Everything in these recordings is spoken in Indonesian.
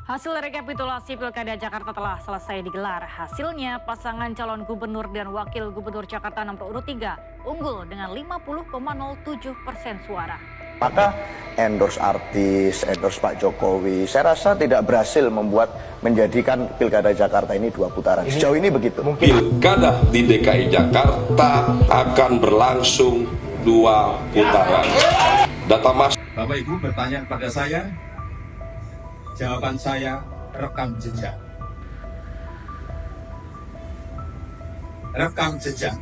Hasil rekapitulasi Pilkada Jakarta telah selesai digelar. Hasilnya, pasangan calon gubernur dan wakil gubernur Jakarta nomor urut 3 unggul dengan 50,07% suara. Maka endorse artis, endorse Pak Jokowi, saya rasa tidak berhasil menjadikan Pilkada Jakarta ini 2 putaran. Sejauh ini begitu. Pilkada di DKI Jakarta akan berlangsung 2 putaran. Data Mas. Bapak Ibu bertanya kepada saya, jawaban saya rekam jejak. Rekam jejak.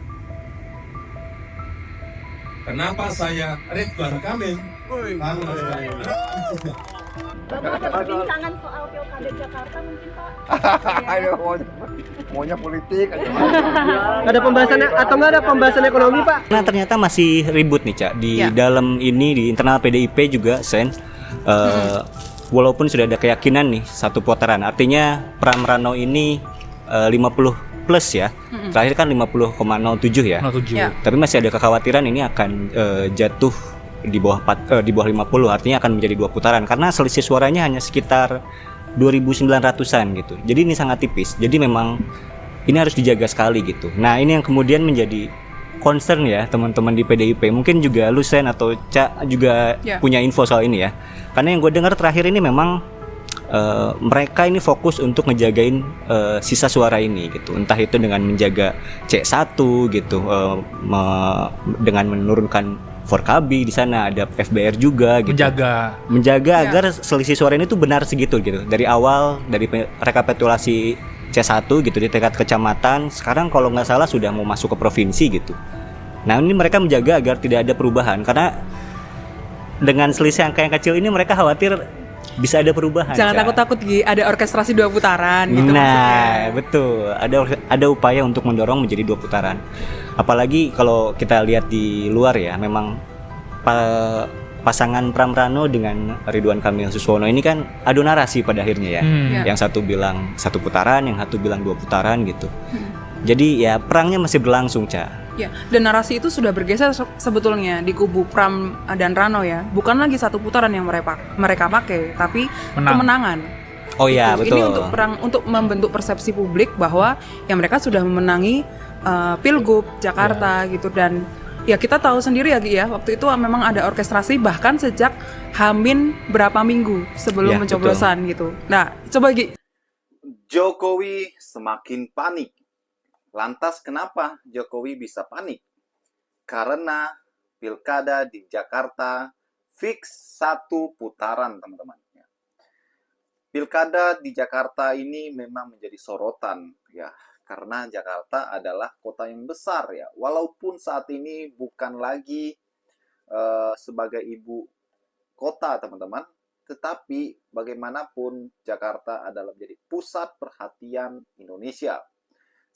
Kenapa saya Ridwan Kamil? Rekam jejak. Bapak ada perbincangan soal Pilkada Jakarta mungkin Pak? Ayo, maunya politik aja. Ada pembahasan atau nggak ada pembahasan ekonomi Pak? Nah ternyata masih ribut nih Cak di dalam ini di internal PDIP juga Sen. Walaupun sudah ada keyakinan nih 1 putaran, artinya Pram Rano ini 50 plus ya. Terakhir kan 50,07 ya. 07. Tapi masih ada kekhawatiran ini akan jatuh di bawah 50, artinya akan menjadi 2 putaran karena selisih suaranya hanya sekitar 2.900-an gitu. Jadi ini sangat tipis. Jadi memang ini harus dijaga sekali gitu. Nah, ini yang kemudian menjadi concern ya teman-teman di PDIP. Mungkin juga lu Sen atau Cak juga punya info soal ini ya. Karena yang gue dengar terakhir ini memang mereka ini fokus untuk ngejagain sisa suara ini gitu. Entah itu dengan menjaga C1 gitu, dengan menurunkan Forkabi di sana, ada FBR juga gitu. Menjaga agar selisih suara ini tuh benar segitu gitu. Dari awal dari rekapitulasi C1 gitu di tingkat kecamatan, sekarang kalau nggak salah sudah mau masuk ke provinsi gitu. Nah, ini mereka menjaga agar tidak ada perubahan karena dengan selisih angka yang kecil ini mereka khawatir bisa ada perubahan. Jangan takut-takut ada orkestrasi 2 putaran gitu. Nah, betul. Ada upaya untuk mendorong menjadi 2 putaran. Apalagi kalau kita lihat di luar ya, memang pasangan Pram Rano dengan Ridwan Kamil Suswono ini kan adu narasi pada akhirnya ya. Yang satu bilang 1 putaran, yang satu bilang 2 putaran gitu. Jadi ya perangnya masih berlangsung, Ca. Ya, dan narasi itu sudah bergeser sebetulnya di kubu Pram dan Rano ya. Bukan lagi 1 putaran yang mereka pakai, tapi kemenangan. Oh iya, betul. Ini untuk membentuk persepsi publik bahwa ya mereka sudah memenangi Pilgub Jakarta gitu. Dan ya kita tahu sendiri ya Gi ya, waktu itu memang ada orkestrasi bahkan sejak Hamin berapa minggu sebelum pencoblosan gitu. Nah, coba Gi. Jokowi semakin panik. Lantas kenapa Jokowi bisa panik? Karena Pilkada di Jakarta fix 1 putaran, teman-teman. Pilkada di Jakarta ini memang menjadi sorotan ya, karena Jakarta adalah kota yang besar ya. Walaupun saat ini bukan lagi sebagai ibu kota, teman-teman, tetapi bagaimanapun Jakarta adalah menjadi pusat perhatian Indonesia.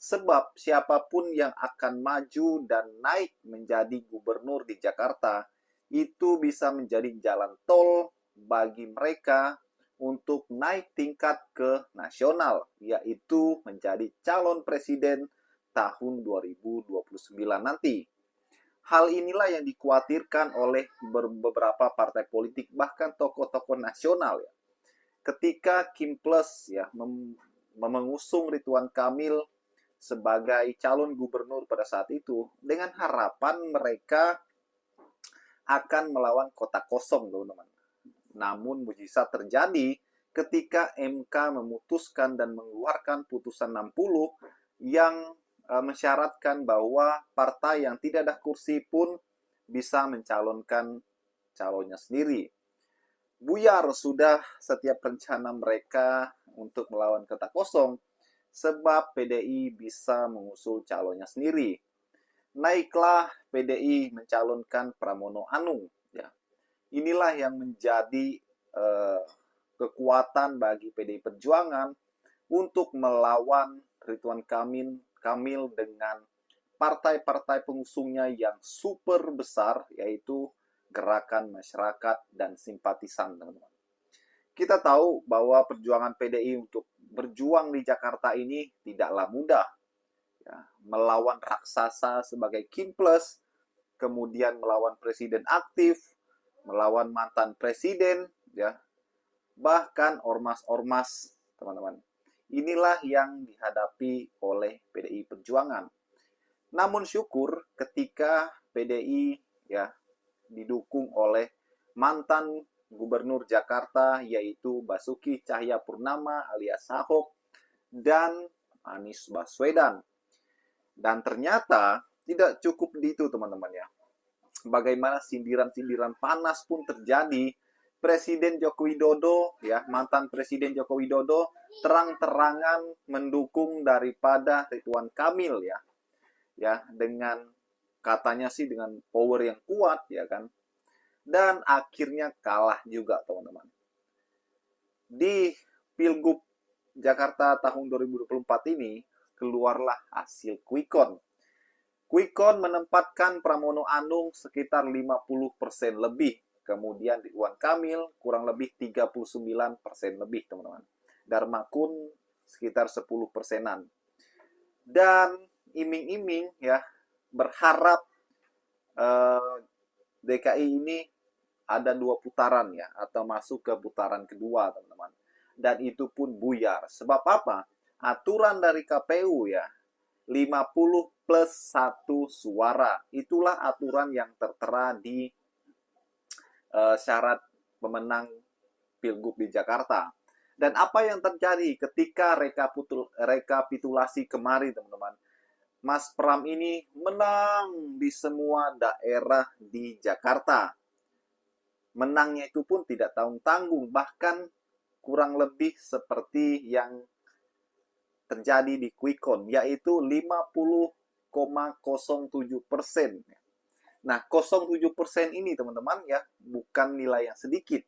Sebab siapapun yang akan maju dan naik menjadi gubernur di Jakarta itu bisa menjadi jalan tol bagi mereka untuk naik tingkat ke nasional, yaitu menjadi calon presiden tahun 2029 nanti. Hal inilah yang dikhawatirkan oleh beberapa partai politik, bahkan tokoh-tokoh nasional ya. Ketika Kim Plus ya mengusung Ridwan Kamil sebagai calon gubernur pada saat itu, dengan harapan mereka akan melawan kota kosong, teman-teman. Namun mujizat terjadi ketika MK memutuskan dan mengeluarkan putusan 60 yang mensyaratkan bahwa partai yang tidak ada kursi pun bisa mencalonkan calonnya sendiri. Buyar sudah setiap rencana mereka untuk melawan kota kosong, sebab PDI bisa mengusul calonnya sendiri. Naiklah PDI mencalonkan Pramono Anung. Ya. Inilah yang menjadi kekuatan bagi PDI Perjuangan untuk melawan Ridwan Kamil dengan partai-partai pengusungnya yang super besar, yaitu Gerakan Masyarakat dan Simpatisan, teman-teman. Kita tahu bahwa perjuangan PDI untuk berjuang di Jakarta ini tidaklah mudah. Ya, melawan raksasa sebagai Kim Plus, kemudian melawan presiden aktif, melawan mantan presiden, ya, bahkan ormas-ormas, teman-teman. Inilah yang dihadapi oleh PDI Perjuangan. Namun syukur ketika PDI ya didukung oleh mantan Gubernur Jakarta yaitu Basuki Cahayapurnama alias Ahok dan Anies Baswedan. Dan ternyata tidak cukup di itu, teman-teman ya. Bagaimana sindiran-sindiran panas pun terjadi. Presiden Joko Widodo ya, mantan Presiden Joko Widodo terang-terangan mendukung daripada Ridwan Kamil ya. Ya, dengan katanya sih dengan power yang kuat ya kan. Dan akhirnya kalah juga, teman-teman. Di Pilgub Jakarta tahun 2024 ini keluarlah hasil quick count. Quick count menempatkan Pramono Anung sekitar 50% lebih. Kemudian Ridwan Kamil kurang lebih 39% lebih, teman-teman. Dharma Kun sekitar 10%-an. Dan iming-iming ya berharap DKI ini ada 2 putaran ya, atau masuk ke putaran kedua, teman-teman. Dan itu pun buyar. Sebab apa? Aturan dari KPU ya, 50 plus 1 suara. Itulah aturan yang tertera di syarat pemenang Pilgub di Jakarta. Dan apa yang terjadi ketika rekapitulasi kemarin, teman-teman? Mas Pram ini menang di semua daerah di Jakarta. Menangnya itu pun tidak tanggung-tanggung, bahkan kurang lebih seperti yang terjadi di quick count, yaitu 50,07%. Nah, 07% ini, teman-teman ya, bukan nilai yang sedikit.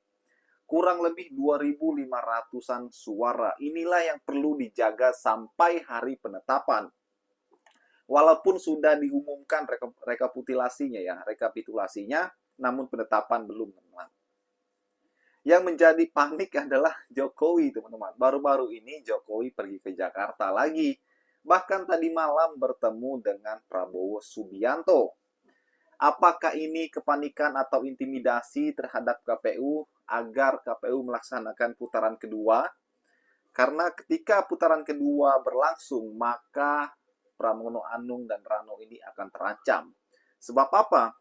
Kurang lebih 2.500-an suara. Inilah yang perlu dijaga sampai hari penetapan. Walaupun sudah diumumkan rekapitulasinya, namun penetapan belum, teman-teman. Yang menjadi panik adalah Jokowi, teman-teman. Baru-baru ini Jokowi pergi ke Jakarta lagi. Bahkan tadi malam bertemu dengan Prabowo Subianto. Apakah ini kepanikan atau intimidasi terhadap KPU agar KPU melaksanakan putaran kedua? Karena ketika putaran kedua berlangsung, maka Pramono Anung dan Rano ini akan terancam. Sebab apa?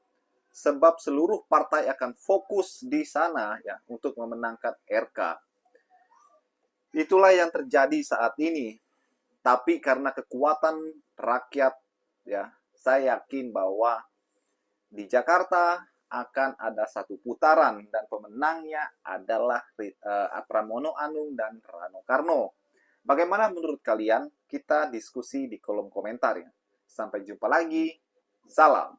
Sebab seluruh partai akan fokus di sana ya untuk memenangkan RK. Itulah yang terjadi saat ini. Tapi karena kekuatan rakyat ya, saya yakin bahwa di Jakarta akan ada 1 putaran dan pemenangnya adalah Pramono Anung dan Rano Karno. Bagaimana menurut kalian? Kita diskusi di kolom komentar ya. Sampai jumpa lagi. Salam.